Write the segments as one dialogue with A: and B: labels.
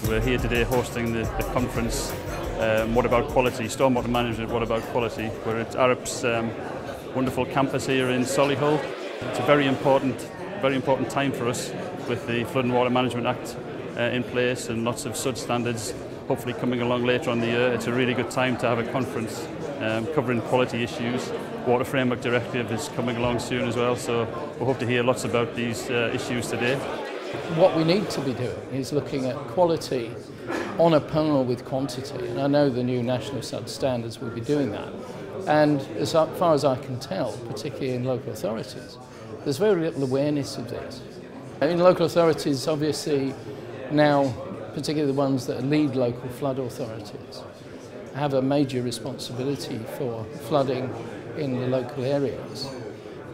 A: We're here today hosting the conference, What About Quality? Stormwater Management, What About Quality? We're at Arup's wonderful campus here in Solihull. It's a very important time for us with the Flood and Water Management Act in place and lots of SUD standards hopefully coming along later on the year. It's a really good time to have a conference covering quality issues. Water Framework Directive is coming along soon as well, so we hope to hear lots about these issues today.
B: What we need to be doing is looking at quality on a par with quantity, and I know the new national SUD standards will be doing that. And as far as I can tell, particularly in local authorities, there's very little awareness of this. In local authorities, obviously, now, particularly the ones that lead local flood authorities, have a major responsibility for flooding in the local areas.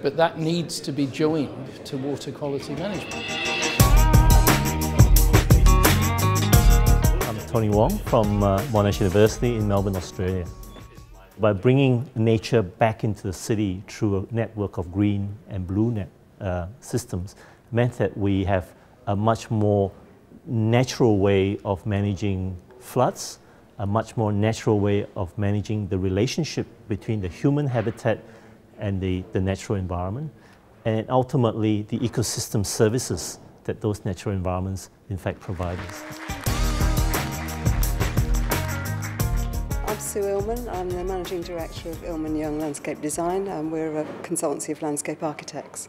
B: But that needs to be joined to water quality management.
C: I'm Tony Wong from Monash University in Melbourne, Australia. By bringing nature back into the city through a network of green and blue net systems meant that we have a much more natural way of managing floods, a much more natural way of managing the relationship between the human habitat and the natural environment, and ultimately the ecosystem services that those natural environments in fact provide us.
D: I'm Sue Illman. I'm the Managing Director of Illman Young Landscape Design, and we're a consultancy of landscape architects.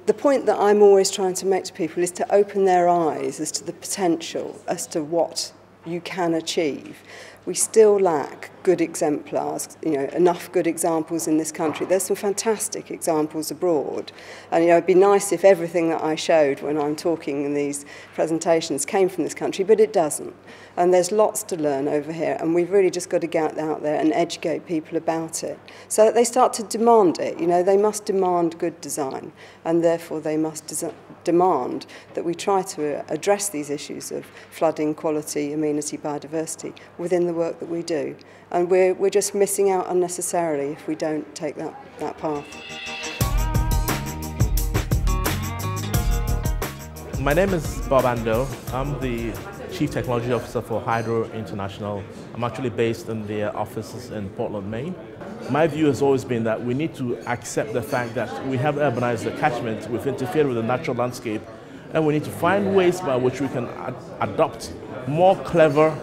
D: The point that I'm always trying to make to people is to open their eyes as to the potential, as to what you can achieve. We still lack good exemplars, enough good examples in this country. There's some fantastic examples abroad, and it'd be nice if everything that I showed when I'm talking in these presentations came from this country, but it doesn't. And there's lots to learn over here, and we've really just got to get out there and educate people about it, so that they start to demand it. They must demand good design, and therefore they must demand that we try to address these issues of flooding, quality, amenity, biodiversity within the work that we do. And we're just missing out unnecessarily if we don't take that path.
E: My name is Bob Ando. I'm the Chief Technology Officer for Hydro International. I'm actually based in their offices in Portland, Maine. My view has always been that we need to accept the fact that we have urbanized the catchment, we've interfered with the natural landscape, and we need to find ways by which we can adopt more clever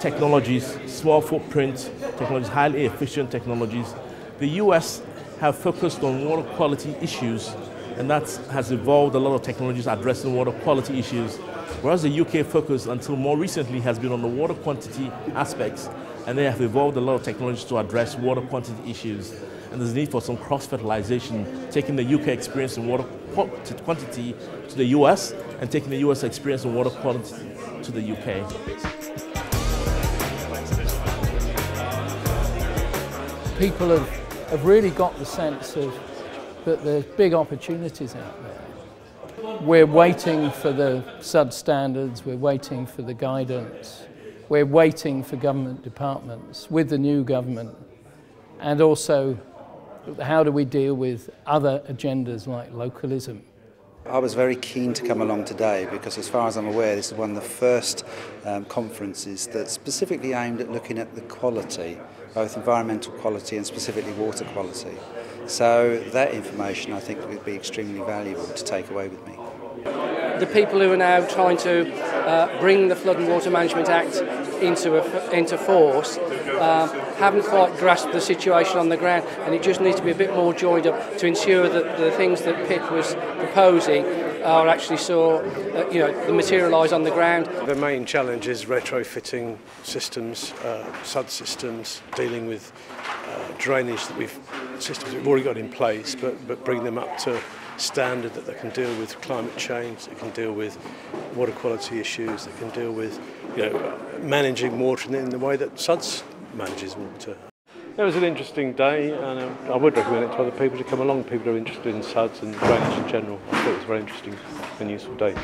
E: technologies, small footprint technologies, highly efficient technologies. The US have focused on water quality issues, and that has evolved a lot of technologies addressing water quality issues, whereas the UK focus until more recently has been on the water quantity aspects, and they have evolved a lot of technologies to address water quantity issues. And there's a need for some cross-fertilization, taking the UK experience in water quantity to the US and taking the US experience in water quality to the UK.
B: People have really got the sense of that there's big opportunities out there. We're waiting for the SUD standards, we're waiting for the guidance, we're waiting for government departments with the new government, and also how do we deal with other agendas like localism.
F: I was very keen to come along today because, as far as I'm aware, this is one of the first conferences that's specifically aimed at looking at the quality, both environmental quality and specifically water quality. So that information I think would be extremely valuable to take away with me.
G: The people who are now trying to bring the Flood and Water Management Act into force haven't quite grasped the situation on the ground, and it just needs to be a bit more joined up to ensure that the things that Pip was proposing are actually materialise on the ground.
H: The main challenge is retrofitting systems, SUD systems, dealing with drainage systems we've already got in place, but bring them up to standard that they can deal with climate change, they can deal with water quality issues, they can deal with managing water in the way that SUDS manages water. It was an interesting day, and I would recommend it to other people to come along, people who are interested in SUDS and drainage in general. I thought it was a very interesting and useful day.